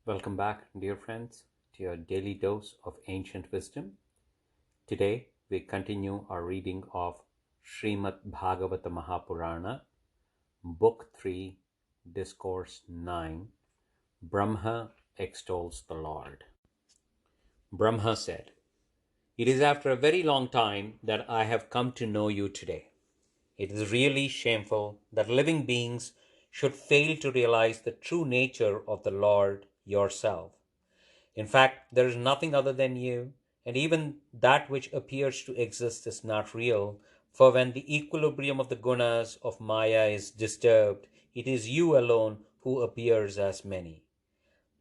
Welcome back, dear friends, to your daily dose of ancient wisdom. Today, we continue our reading of Srimad Bhagavatam Mahapurana, Book 3, Discourse 9, Brahma extols the Lord. Brahma said, "It is after a very long time that I have come to know you today. It is really shameful that living beings should fail to realize the true nature of the Lord yourself. In fact, there is nothing other than you, and even that which appears to exist is not real, for when the equilibrium of the gunas of Maya is disturbed, it is you alone who appears as many.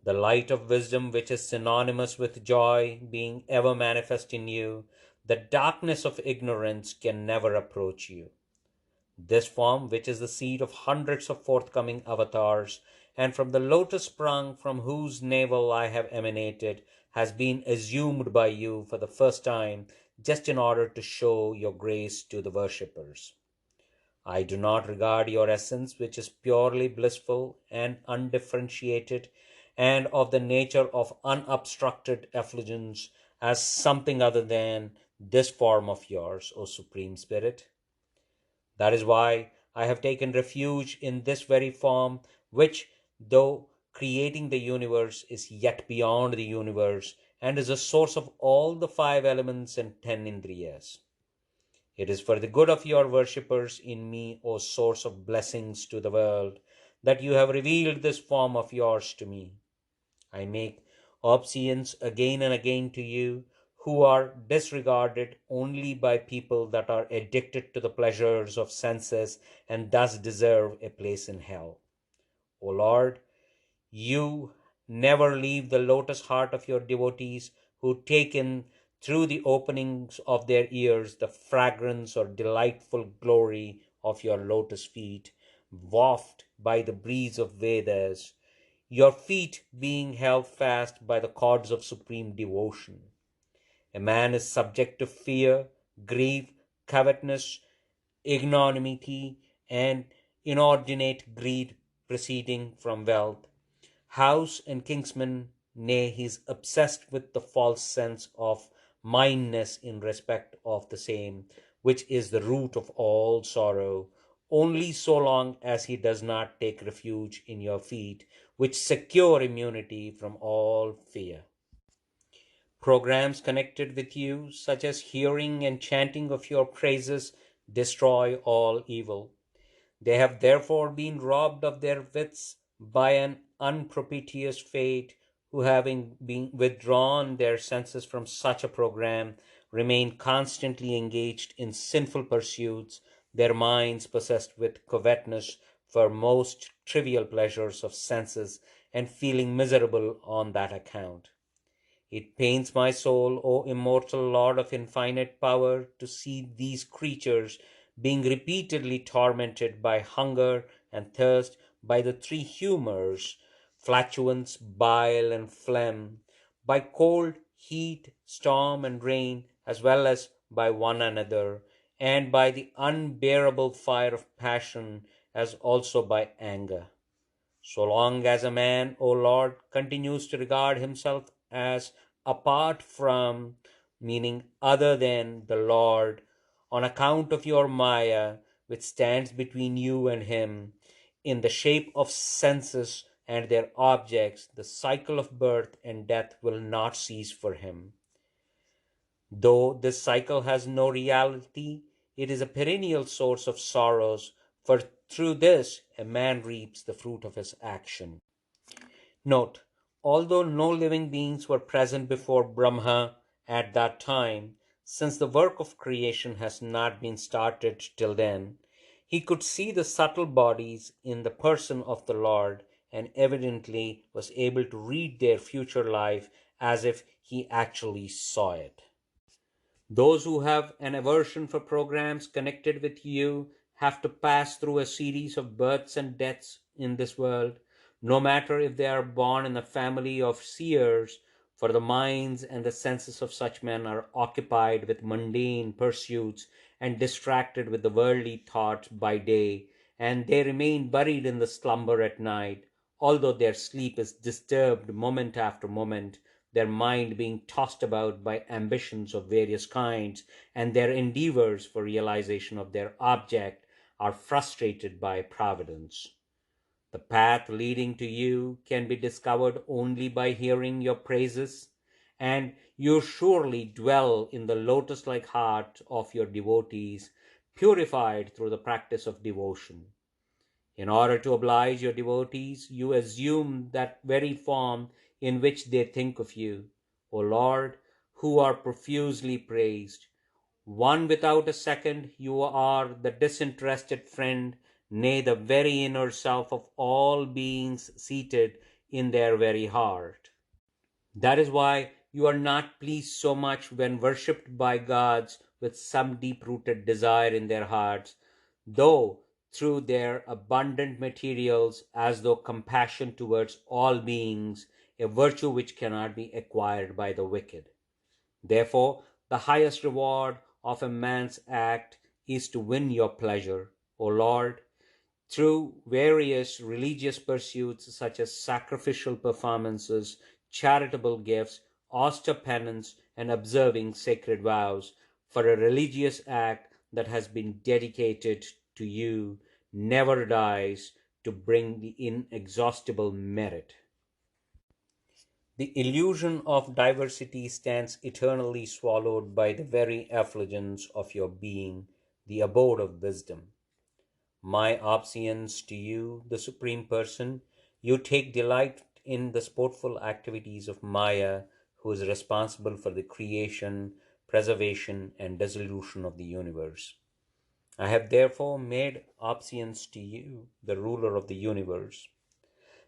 The light of wisdom, which is synonymous with joy, being ever manifest in you, the darkness of ignorance can never approach you. This form, which is the seed of hundreds of forthcoming avatars, and from the lotus sprung from whose navel I have emanated, has been assumed by you for the first time, just in order to show your grace to the worshippers. I do not regard your essence, which is purely blissful and undifferentiated, and of the nature of unobstructed effulgence, as something other than this form of yours, O Supreme Spirit. That is why I have taken refuge in this very form, which, though creating the universe, is yet beyond the universe, and is a source of all the 5 elements and 10 indriyas. It is for the good of your worshippers in me, O source of blessings to the world, that you have revealed this form of yours to me. I make obeisance again and again to you, who are disregarded only by people that are addicted to the pleasures of senses and thus deserve a place in hell. O Lord, you never leave the lotus heart of your devotees who take in through the openings of their ears the fragrance or delightful glory of your lotus feet, wafted by the breeze of Vedas, your feet being held fast by the cords of supreme devotion. A man is subject to fear, grief, covetousness, ignominy, and inordinate greed proceeding from wealth. House and kinsman, nay, he is obsessed with the false sense of mindness in respect of the same, which is the root of all sorrow, only so long as he does not take refuge in your feet, which secure immunity from all fear. Programs connected with you, such as hearing and chanting of your praises, destroy all evil. They have therefore been robbed of their wits by an unpropitious fate, who, having been withdrawn their senses from such a program, remain constantly engaged in sinful pursuits, their minds possessed with covetousness for most trivial pleasures of senses, and feeling miserable on that account. It pains my soul, O immortal Lord of infinite power, to see these creatures being repeatedly tormented by hunger and thirst, by the 3 humors, flatulence, bile, and phlegm, by cold, heat, storm, and rain, as well as by one another, and by the unbearable fire of passion, as also by anger. So long as a man, O Lord, continues to regard himself as apart from, meaning other than, the Lord, on account of your Maya, which stands between you and him, in the shape of senses and their objects, the cycle of birth and death will not cease for him. Though this cycle has no reality, it is a perennial source of sorrows, for through this a man reaps the fruit of his action. Note, although no living beings were present before Brahma at that time, since the work of creation has not been started till then, he could see the subtle bodies in the person of the Lord, and evidently was able to read their future life as if he actually saw it. Those who have an aversion for programs connected with you have to pass through a series of births and deaths in this world, no matter if they are born in a family of seers, for the minds and the senses of such men are occupied with mundane pursuits and distracted with the worldly thoughts by day, and they remain buried in the slumber at night, although their sleep is disturbed moment after moment, their mind being tossed about by ambitions of various kinds, and their endeavors for realization of their object are frustrated by providence. The path leading to you can be discovered only by hearing your praises, and you surely dwell in the lotus like heart of your devotees, purified through the practice of devotion. In order to oblige your devotees, you assume that very form in which they think of you, O Lord, who are profusely praised. One without a second, you are the disinterested friend, nay, the very inner self of all beings seated in their very heart. That is why you are not pleased so much when worshipped by gods with some deep rooted desire in their hearts, though through their abundant materials, as though compassion towards all beings, a virtue which cannot be acquired by the wicked. Therefore, the highest reward of a man's act is to win your pleasure, O Lord, through various religious pursuits such as sacrificial performances, charitable gifts, austere penance, and observing sacred vows. For a religious act that has been dedicated to you never dies to bring the inexhaustible merit. The illusion of diversity stands eternally swallowed by the very effulgence of your being, the abode of wisdom. My obeisance to you, the Supreme Person, you take delight in the sportful activities of Maya, who is responsible for the creation, preservation, and dissolution of the universe. I have therefore made obeisance to you, the ruler of the universe.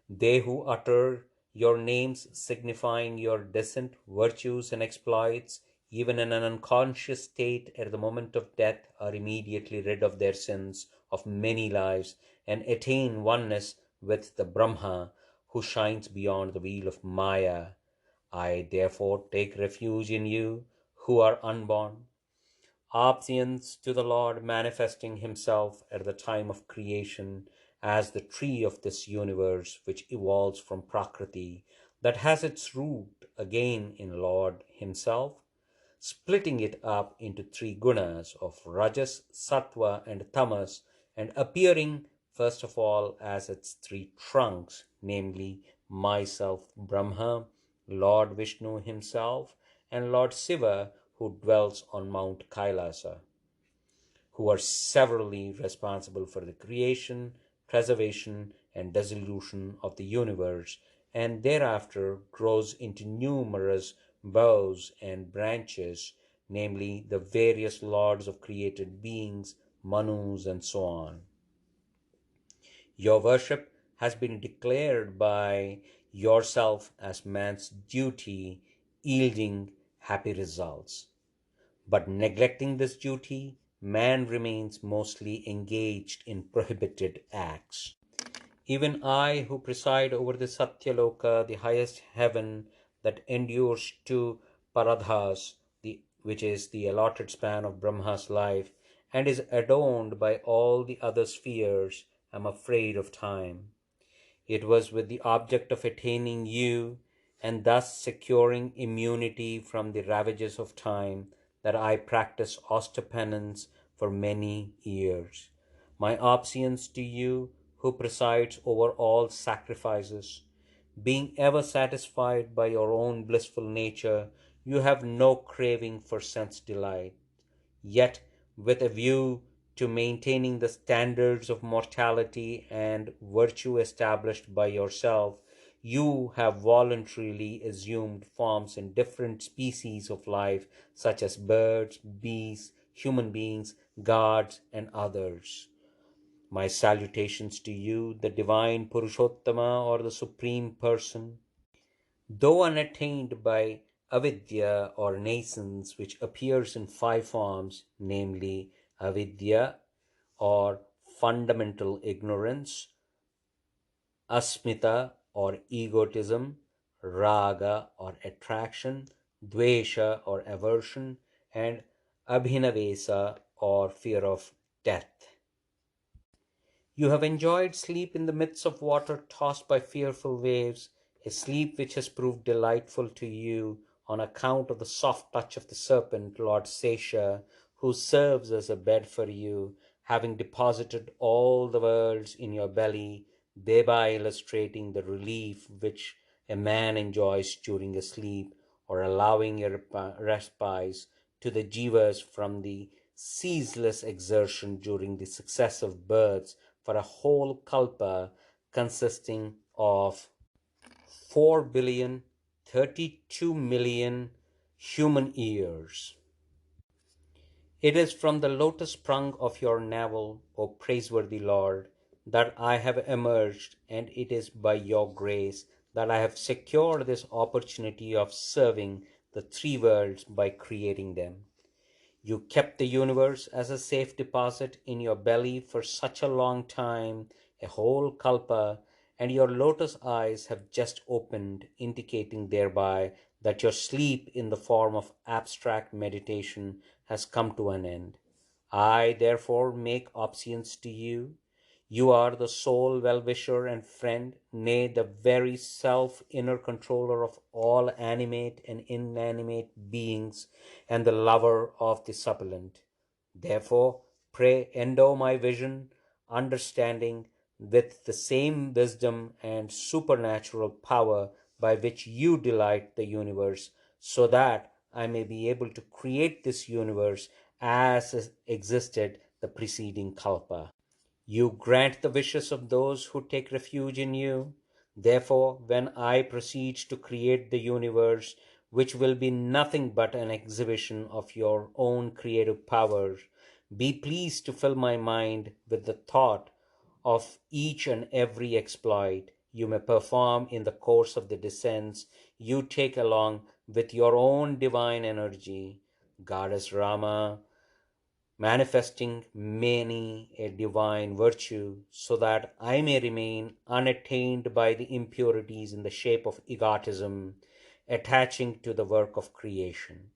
They who utter your names signifying your decent virtues and exploits, even in an unconscious state at the moment of death, are immediately rid of their sins of many lives and attain oneness with the Brahma who shines beyond the veil of Maya. I therefore take refuge in you who are unborn. Obeisance to the Lord manifesting himself at the time of creation as the tree of this universe which evolves from Prakriti, that has its root again in Lord himself, splitting it up into three gunas of Rajas, Sattva, and Tamas, and appearing first of all as its three trunks, namely myself, Brahma, Lord Vishnu himself, and Lord Shiva, who dwells on Mount Kailasa, who are severally responsible for the creation, preservation, and dissolution of the universe, and thereafter grows into numerous boughs and branches, namely the various lords of created beings, Manus, and so on. Your worship has been declared by yourself as man's duty, yielding happy results. But neglecting this duty, man remains mostly engaged in prohibited acts. Even I, who preside over the Satyaloka, the highest heaven that endures to Paradhas, which is the allotted span of Brahma's life, and is adorned by all the other spheres, am afraid of time. It was with the object of attaining you, and thus securing immunity from the ravages of time, that I practice austere penance for many years. My obeisance to you, who presides over all sacrifices, being ever satisfied by your own blissful nature, you have no craving for sense delight. Yet, with a view to maintaining the standards of mortality and virtue established by yourself, you have voluntarily assumed forms in different species of life, such as birds, beasts, human beings, gods, and others. My salutations to you, the divine Purushottama or the Supreme Person. Though unattained by avidya or nascence, which appears in five forms, namely avidya or fundamental ignorance, asmita or egotism, raga or attraction, dvesha or aversion, and abhinavesa or fear of death. You have enjoyed sleep in the midst of water tossed by fearful waves, a sleep which has proved delightful to you on account of the soft touch of the serpent, Lord Sesha, who serves as a bed for you, having deposited all the worlds in your belly, thereby illustrating the relief which a man enjoys during a sleep, or allowing a respite to the jivas from the ceaseless exertion during the successive births for a whole kalpa consisting of 4,032,000,000 human years. It is from the lotus sprung of your navel, O praiseworthy Lord, that I have emerged, and it is by your grace that I have secured this opportunity of serving the three worlds by creating them. You kept the universe as a safe deposit in your belly for such a long time, a whole kalpa, and your lotus eyes have just opened, indicating thereby that your sleep in the form of abstract meditation has come to an end. I therefore make obeisance to you. You are the sole well-wisher and friend, nay, the very self-inner controller of all animate and inanimate beings, and the lover of the suppliant. Therefore, pray endow my vision, understanding, with the same wisdom and supernatural power by which you delight the universe, so that I may be able to create this universe as existed the preceding kalpa. You grant the wishes of those who take refuge in you. Therefore, when I proceed to create the universe, which will be nothing but an exhibition of your own creative power, be pleased to fill my mind with the thought of each and every exploit you may perform in the course of the descents you take along with your own divine energy. Goddess Rama, manifesting many a divine virtue, so that I may remain unattained by the impurities in the shape of egotism attaching to the work of creation.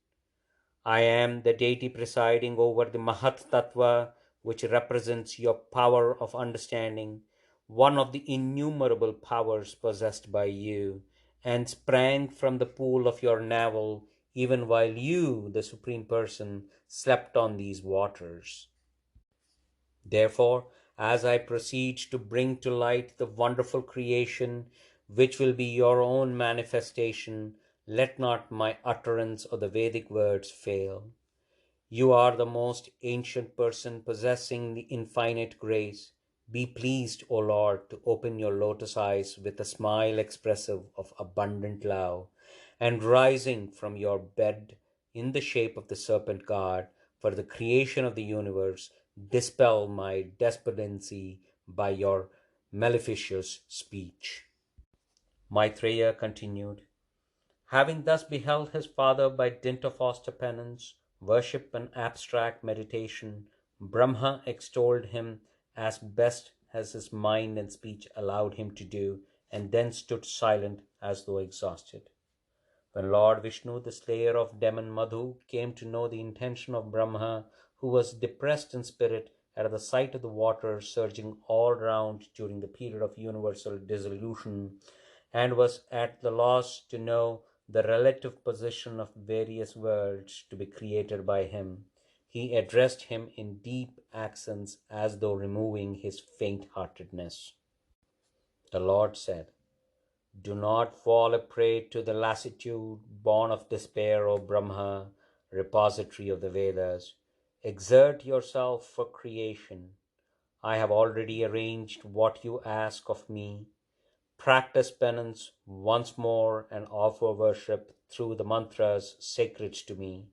I am the deity presiding over the Mahat Tattva, which represents your power of understanding, one of the innumerable powers possessed by you, and sprang from the pool of your navel, even while you, the Supreme Person, slept on these waters. Therefore, as I proceed to bring to light the wonderful creation, which will be your own manifestation, let not my utterance or the Vedic words fail. You are the most ancient person possessing the infinite grace. Be pleased, O Lord, to open your lotus eyes with a smile expressive of abundant love, and rising from your bed in the shape of the serpent god for the creation of the universe, dispel my despondency by your maleficious speech. Maitreya continued, having thus beheld his father by dint of austere penance, worship, and abstract meditation, Brahma extolled him as best as his mind and speech allowed him to do, and then stood silent as though exhausted. When Lord Vishnu, the slayer of demon Madhu, came to know the intention of Brahma, who was depressed in spirit at the sight of the water surging all round during the period of universal dissolution, and was at the loss to know the relative position of various worlds to be created by him, he addressed him in deep accents as though removing his faint-heartedness. The Lord said, do not fall a prey to the lassitude born of despair, O Brahma, repository of the Vedas. Exert yourself for creation. I have already arranged what you ask of me. Practice penance once more and offer worship through the mantras sacred to me.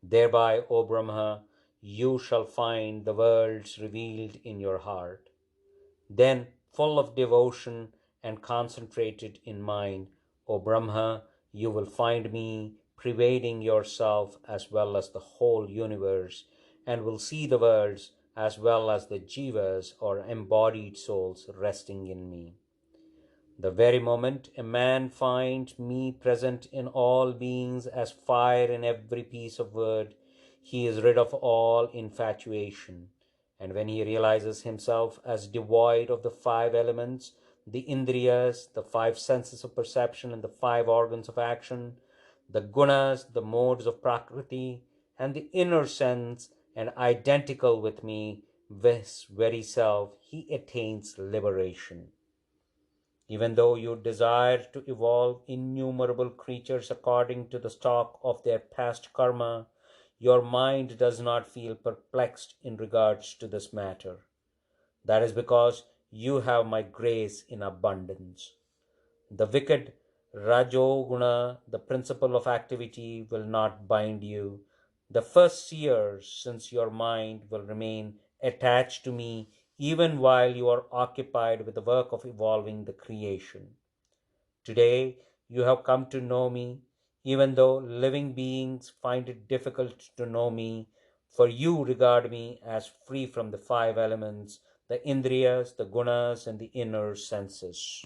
Thereby, O Brahma, you shall find the worlds revealed in your heart. Then, full of devotion and concentrated in mind, O Brahma, you will find me pervading yourself as well as the whole universe, and will see the worlds as well as the jivas or embodied souls resting in me. The very moment a man finds me present in all beings as fire in every piece of wood, he is rid of all infatuation, And when he realizes himself as devoid of the five elements, the indriyas, the five senses of perception and the five organs of action, the gunas, the modes of prakriti, and the inner sense, and identical with me, this very self, he attains liberation. Even though you desire to evolve innumerable creatures according to the stock of their past karma, your mind does not feel perplexed in regards to this matter. That is because you have my grace in abundance. The wicked Rajoguna, the principle of activity, will not bind you. The first year, since your mind will remain attached to me even while you are occupied with the work of evolving the creation. Today you have come to know me, even though living beings find it difficult to know me, for you regard me as free from the five elements, the indriyas, the gunas, and the inner senses.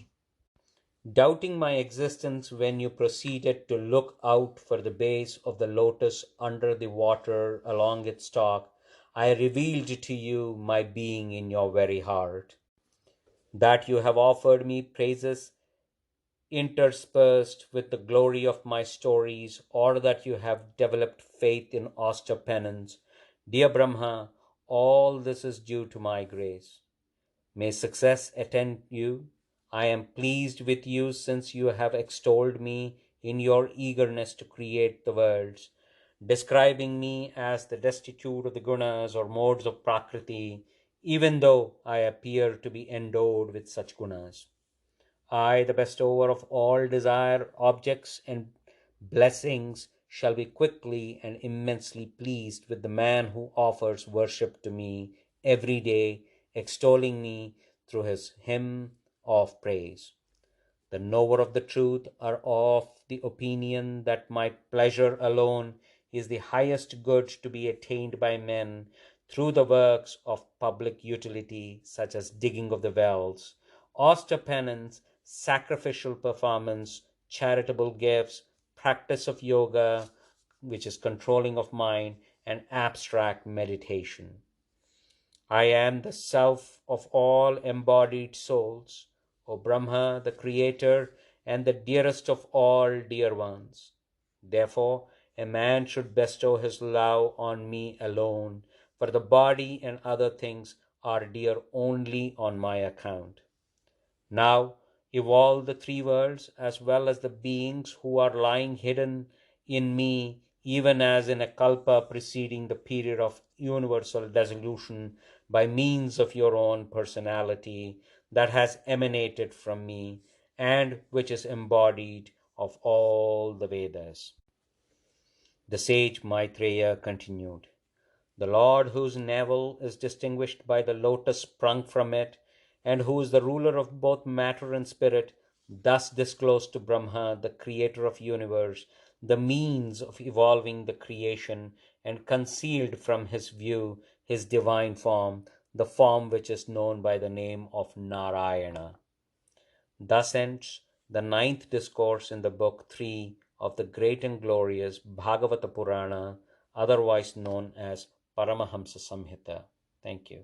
Doubting my existence when you proceeded to look out for the base of the lotus under the water along its stalk, I revealed to you my being in your very heart. That you have offered me praises interspersed with the glory of my stories, or that you have developed faith in austere penance, dear Brahma, all this is due to my grace. May success attend you. I am pleased with you since you have extolled me in your eagerness to create the worlds, describing me as the destitute of the gunas or modes of prakriti, even though I appear to be endowed with such gunas. I, the bestower of all desire, objects, and blessings, shall be quickly and immensely pleased with the man who offers worship to me every day, extolling me through his hymn of praise. The knower of the truth are of the opinion that my pleasure alone is the highest good to be attained by men through the works of public utility, such as digging of the wells, austere penance, sacrificial performance, charitable gifts, practice of yoga, which is controlling of mind, and abstract meditation. I am the self of all embodied souls, O Brahma, the creator and the dearest of all dear ones. Therefore, a man should bestow his love on me alone, for the body and other things are dear only on my account. Now evolve the three worlds as well as the beings who are lying hidden in me, even as in a kalpa preceding the period of universal dissolution, by means of your own personality that has emanated from me and which is embodied of all the Vedas. The sage Maitreya continued. The Lord, whose navel is distinguished by the lotus sprung from it, and who is the ruler of both matter and spirit, thus disclosed to Brahma, the creator of universe, the means of evolving the creation, and concealed from his view his divine form, the form which is known by the name of Narayana. Thus ends the ninth discourse in the book 3 of the great and glorious Bhagavata Purana, otherwise known as Paramahamsa Samhita. Thank you.